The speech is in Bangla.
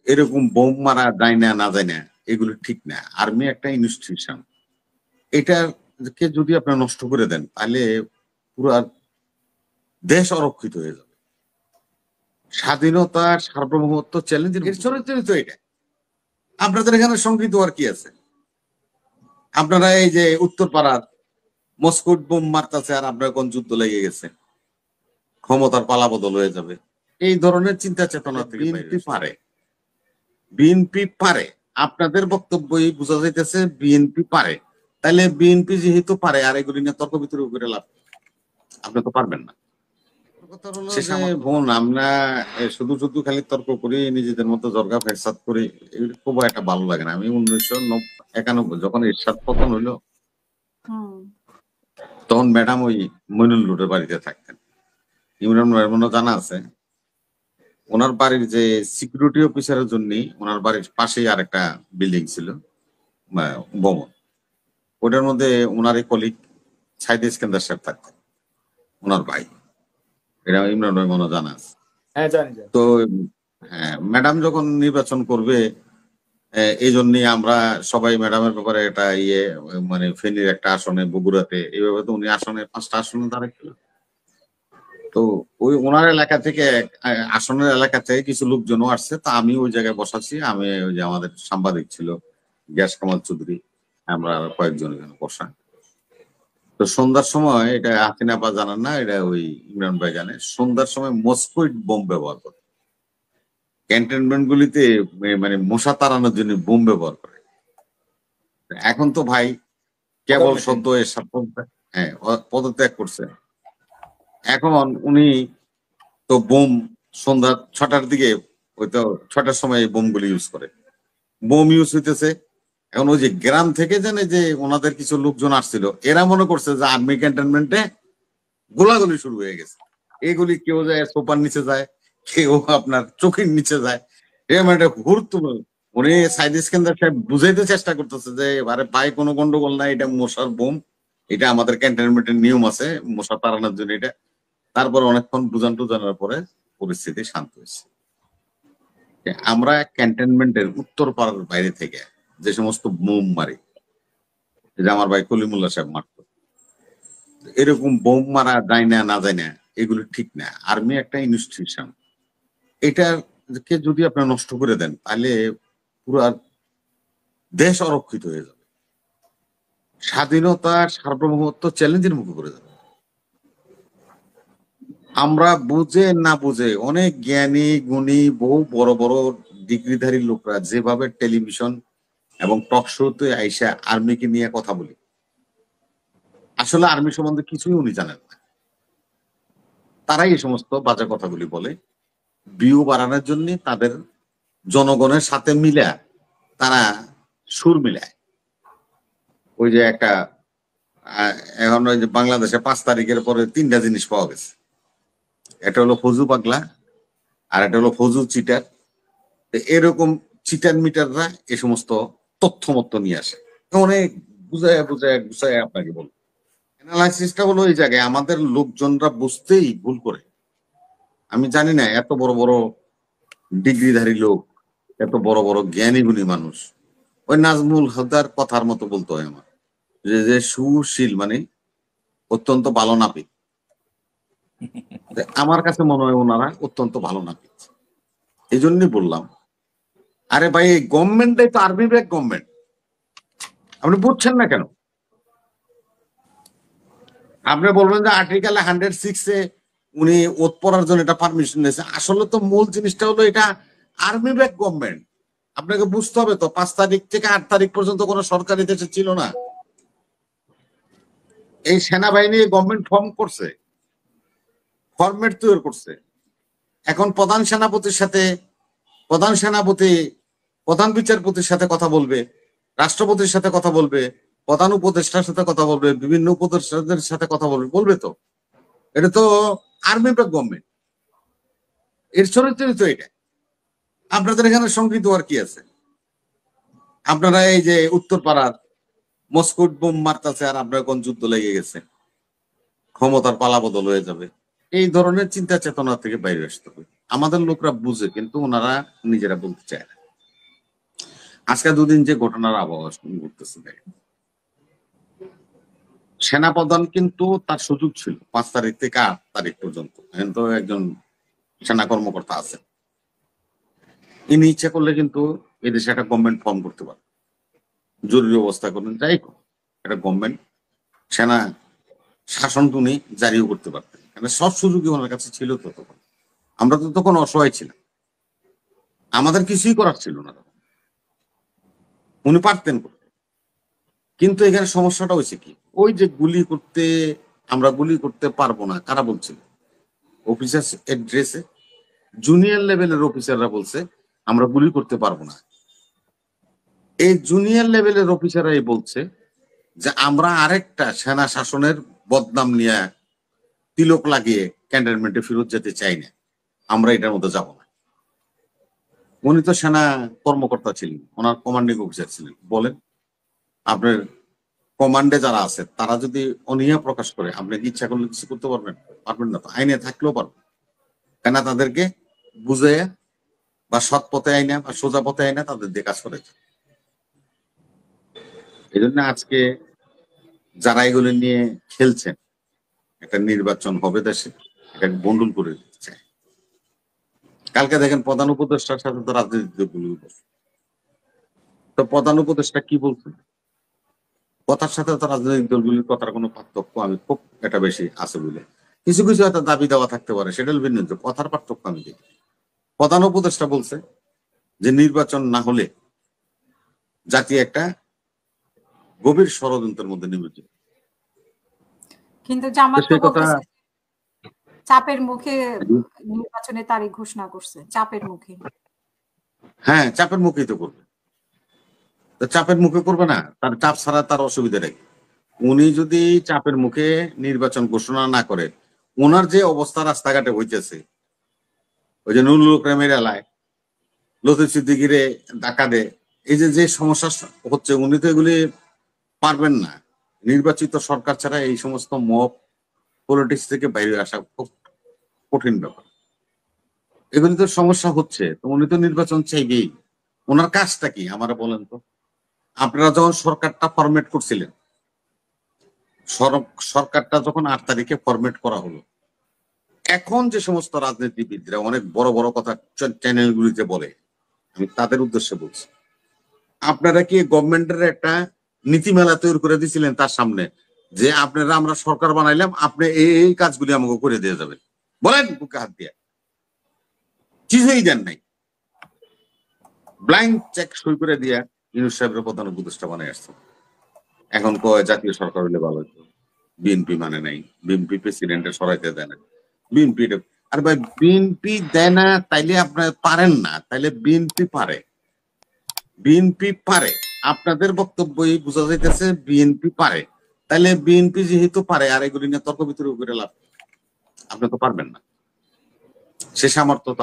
এরকম বোম মারা যায় না না যায় না, এগুলো ঠিক না। আর্মি একটা ইনস্টিটিউশন, এটাকে যদি আপনারা নষ্ট করে দেন তাহলে পুরো দেশ অরক্ষিত হয়ে যাবে। স্বাধীনতা সার্বভৌমত্ব চ্যালেঞ্জের এর চরিত্রই তো এটা। আপনাদের এখানে সংগীত আর কি আছে? আপনারা এই যে উত্তরপাড়ার মস্কোট বোম মারতেছে আর আপনার কোন যুদ্ধ লেগে গেছে, ক্ষমতার পালাবদল হয়ে যাবে, এই ধরনের চিন্তা চেতনা থেকে বিএনপি পারে। বিএনপি পারে, আপনাদের বক্তব্যই বোঝা যাইতেছে বিএনপি পারে। তাহলে বিএনপি যেহেতু পারে, আর এগুলি নিয়ে তর্ক বিতর্ক করে লাভ, আপনি তো পারবেন না। কথা হলো যে বোন, আমরা শুধু শুধু খালি তর্ক করি, নিজেদের মতো জর্গা ফেরসাদ করি, এগুলো খুব একটা ভালো লাগে না। আমি 1991 যখন এরশাদ পতন হইলো, তখন ম্যাডাম ওই মইনুল রোডের বাড়িতে থাকতেন। ইমরান ভাইয়ের মনে জানা আছে, ওনার বাড়ির যে সিকিউরিটি অফিসারের জন্য ওনার বাড়ির পাশেই আর একটা বিল্ডিং ছিল, ভবন, ওটার মধ্যে ওনার এই কলিগ সাইদ ইস্কান্দার সাহেব থাকতেন, ওনার ভাই। এটা ইমরান ভাই মনে জানা আছে। তো হ্যাঁ, ম্যাডাম যখন নির্বাচন করবে, এই জন্য আমরা সবাই ম্যাডামের ব্যাপারে একটা মানে ফেনীর একটা আসনে, বগুড়াতে, এইভাবে তো উনি আসনে 5টা আসনে দাঁড়াচ্ছিল। তো ওই ওনার এলাকা থেকে, আসনের এলাকা থেকে কিছু লোকজনও আসছে, তা আমি ওই জায়গায় বসাচ্ছি। আমি ওই যে আমাদের সাংবাদিক ছিল গ্যাস কামাল চৌধুরী, আমরা কয়েকজন এখানে বসা। তো সন্ধ্যার সময়, এটা হাসিনা আপা জানান না, এটা ওই ইমরান ভাই জানে, সন্ধ্যার সময় মস্কোইট বোম ব্যবহার করে ক্যান্টনমেন্ট গুলিতে, মানে মশা তাড়ানোর জন্য বোম ব্যবহার করে। এখন তো ভাই কেবল সদ্য পদত্যাগ করছে, এখন উনি তো বোম সন্ধ্যা 6টার দিকে, ওই তো 6টার সময় এই বোমগুলি ইউজ করে, বোম ইউজ হইতেছে। এখন ওই যে গ্রাম থেকে জানে যে ওনাদের কিছু লোকজন আসছিল, এরা মনে করছে যে আর্মি ক্যান্টনমেন্টে গোলাগুলি শুরু হয়ে গেছে। এগুলি কেউ যায় সোপার নিচে যায়, কেউ আপনার চোখের নিচে যায়, এরকম একটা গুরুত্বপূর্ণ। উনি সাইদ ইস্কান্দার সাহেব বুঝাইতে চেষ্টা করতেছে যে এবারে ভাই কোনো গন্ডগোল নাই, এটা মশার বোম, এটা আমাদের ক্যান্টনমেন্টের নিয়ম আছে মশা তাড়ানোর জন্য এটা। তারপর অনেকক্ষণ বুঝান টুজানোর পরে পরিস্থিতি শান্ত হয়েছে। আমরা ক্যান্টনমেন্টের উত্তর পাড়ার বাইরে থেকে যে সমস্ত বোম মারি, যে আমার ভাই কলিমুল্লাহ সাহেব মারত, এরকম বোম মারা যায় না না যায় না, এগুলো ঠিক না। আর্মি একটা ইনস্টিটিউশন, এটাকে যদি আপনারা নষ্ট করে দেন তাহলে পুরো দেশ অরক্ষিত হয়ে যাবে। স্বাধীনতা সার্বভৌমত্ব চ্যালেঞ্জের মুখে করে যাবে। আমরা বুঝে না বুঝে অনেক জ্ঞানী গুণী বহু বড় বড় ডিগ্রিধারী লোকরা যেভাবে টেলিভিশন এবং টক শোতে আইসা আর্মিকে নিয়ে কথা বলি, আসলে আর্মি সম্বন্ধে কিছুই উনি জানেন না। তারাই এই সমস্ত বাজে কথাগুলি বলে ভিউ বাড়ানোর জন্য, তাদের জনগণের সাথে মিলে তারা সুর মিলায়। ওই যে একটা এখন ওই যে বাংলাদেশে 5 তারিখের পরে 3টা জিনিস পাওয়া গেছে, একটা হলো ফজু পাগলা, আর একটা হলো ফজু চিটার। এরকম চিটার মিটাররা এই সমস্ত তথ্য মত্ত নিয়ে আসে, অনেক বুঝায় বুঝায় বুঝায় আপনাকে বলবো। অ্যানালাইসিসটা হলো এই জায়গায় আমাদের লোকজনরা বুঝতেই ভুল করে। আমি জানি না, এত বড় বড় ডিগ্রিধারী লোক, এত বড় বড় জ্ঞানী গুণী মানুষ, ওই নাজমুল হুদার কথার মতো বলতে হয় আমার, যে সুশীল মানে অত্যন্ত ভালো নাপিত। আমার কাছে মনে হয় ওনারা অত্যন্ত ভালো নাপিত। এই জন্যই বললাম, আরে ভাই এই গভর্নমেন্টটাই তো আর্মি ব্যাক গভর্নমেন্ট, আপনি বুঝছেন না কেন? আপনি বলবেন যে আর্টিকেল 106-এ উনি ওত পড়ার জন্য এটা পারমিশন নিয়েছে, আসলে তো মূল জিনিসটা হলো এটা আর্মি ব্যাক গভর্নমেন্ট। আপনাকে বুঝতে হবে তো, 5 তারিখ থেকে 8 তারিখ পর্যন্ত কোনো সরকারি দেশে ছিল না। এই সেনাবাহিনী গভর্নমেন্ট ফর্ম করছে, ফরম্যাট তৈরি করছে। এখন প্রধান সেনাপতির সাথে প্রধান বিচারপতির সাথে কথা বলবে, রাষ্ট্রপতির সাথে কথা বলবে, প্রধান উপদেষ্টার সাথে কথা বলবে, বিভিন্ন উপদেষ্টাদের সাথে কথা বলবে তো। এটা তো আর্মি ব্যাক গভর্নমেন্ট, এর চরিত্রই তো এটা। আপনাদের এখানে সংগীত আর কি আছে? আপনারা এই যে উত্তরপাড়ার মস্কোট বোম মারতেছে আর আপনার কোন যুদ্ধ লেগে গেছে, ক্ষমতার পালাবদল হয়ে যাবে, এই ধরনের চিন্তা চেতনা থেকে বাইরে আসতে হবে। আমাদের লোকরা বুঝে, কিন্তু ওনারা নিজেরা বলতে চায় না। আজকে দুদিন যে ঘটনার আবহাওয়া ঘটতেছে, সেনাপ্রধান কিন্তু তার সুযোগ ছিল 5 তারিখ থেকে 8 তারিখ পর্যন্ত, কিন্তু একজন সেনা কর্মকর্তা আছেন, ইনি ইচ্ছা করলে কিন্তু এদেশে একটা গভর্নমেন্ট ফর্ম করতে পারে, জরুরি অবস্থা করেন যাই হোক, একটা গভর্নমেন্ট সেনা শাসন উনি জারিও করতে পারতেন, কারণ সব সুযোগই ওনার কাছে ছিল। তো তখন আমরা তো তখন অসহায় ছিলাম, আমাদের কিছুই করার ছিল না, উনি পারতেন করতে। কিন্তু এখানে সমস্যাটা হয়েছে কি, ওই যে গুলি করতে, আমরা গুলি করতে পারবো না কারা বলছিল? অফিসার এড্রেসে জুনিয়র লেভেলের অফিসাররা বলছে আমরা গুলি করতে পারবো না। এই জুনিয়র লেভেলের অফিসাররাই বলছে যে আমরা আরেকটা সেনা শাসনের বদনাম নিয়ে তিলক লাগিয়ে ক্যান্টনমেন্টে ফেরত যেতে চাই না, আমরা এটার মধ্যে যাব না। উনি তো সেনা কর্মকর্তা ছিলেন, ওনার কমান্ডিং অফিসার ছিলেন। বলেন, আপনার কমান্ডে যারা আছে তারা যদি অনীহা প্রকাশ করে, আপনি কি ইচ্ছা করলে কিছু করতে পারবেন? পারবেন না তো, আইনে থাকলেও পারবেন, কেন তাদেরকে বুঝে বা সৎ পথে আইনা বা সোজা পথে আইনা তাদের দিয়ে কাজ করে। এই জন্য আজকে যারা এগুলো নিয়ে খেলছেন, একটা নির্বাচন হবে দেশে, এটাকে বন্ডুল করে দিতে চায়। কালকে দেখেন প্রধান উপদেষ্টার সাথে তো রাজনৈতিক দলগুলো বসে, তো প্রধান উপদেষ্টা কি বলছেন, কথার সাথে তো রাজনৈতিক দলগুলির কথার কোনো পার্থক্য আমি খুব একটা বেশি আছে বলে, কিছু কিছু হয়তো দাবি দেওয়া থাকতে পারে, সেটা ভিন্ন, কথার পার্থক্য আমি দেখি। প্রধান উপদেষ্টা বলছে যে নির্বাচন না হলে জাতি একটা গভীর ষড়যন্ত্রের মধ্যে নিমজ্জিত। কিন্তু জামাত তো বলতেছে চাপের মুখে নির্বাচনের তারিখ ঘোষণা করছে, চাপের মুখে। হ্যাঁ, চাপের মুখেই তো করবে। চাপের মুখে করবে না, তার চাপ ছাড়া তার অসুবিধা নেই। উনি যদি চাপের মুখে নির্বাচন ঘোষণা না করে, ওনার যে অবস্থা রাস্তাঘাটে হইতেছে, ওই যে নুরুল হকের এলাকায় লতিফ সিদ্দিকীরে ডাকা দে, এই যে যে সমস্যা হচ্ছে, উনি তো এগুলি পারবেন না। নির্বাচিত সরকার ছাড়া এই সমস্ত মব পলিটিক্স থেকে বাইরে আসা খুব কঠিন ব্যাপার। এগুলি তো সমস্যা হচ্ছে, তো উনি তো নির্বাচন চাইবেই। ওনার কাজটা কি আমারা বলেন তো? আপনারা যখন সরকারটা ফরমেট করছিলেন, সরকারটা যখন 8 তারিখে ফরমেট করা হলো, এখন যে সমস্ত রাজনীতিবিদরা অনেক বড় বড় কথা চ্যানেলগুলিতে বলে, আমি তাদের উদ্দেশ্যে বলছি, আপনারা কি গভর্নমেন্টের একটা নীতিমালা তৈরি করে দিয়েছিলেন তার সামনে, যে আপনারা আমরা সরকার বানাইলাম, আপনি এই কাজগুলি আমাকে করে দিয়ে যাবেন? বলেন বুকে হাত দিয়ে। কিছুই দেন নাই, ব্ল্যাঙ্ক চেক সই করে দিয়া ইউনুস সাহেবের প্রধান উপদেষ্টা বানাই আসছে। এখন কয় জাতীয় সরকার হলে ভালো হতো, বিএনপি মানে নাই, বিএনপি প্রেসিডেন্টের সরাইতে দেয় না, বিএনপি। আর ভাই বিএনপি দেয় না তাইলে আপনার পারেন না, তাইলে বিএনপি পারে, বিএনপি পারে। আপনাদের বক্তব্যই বোঝা যাইতেছে বিএনপি পারে, তাইলে বিএনপি যেহেতু পারে, আর এগুলি নিয়ে তর্ক বিতর্ক করে লাভ, আপনি তো পারবেন না, সে সামর্থ্য তো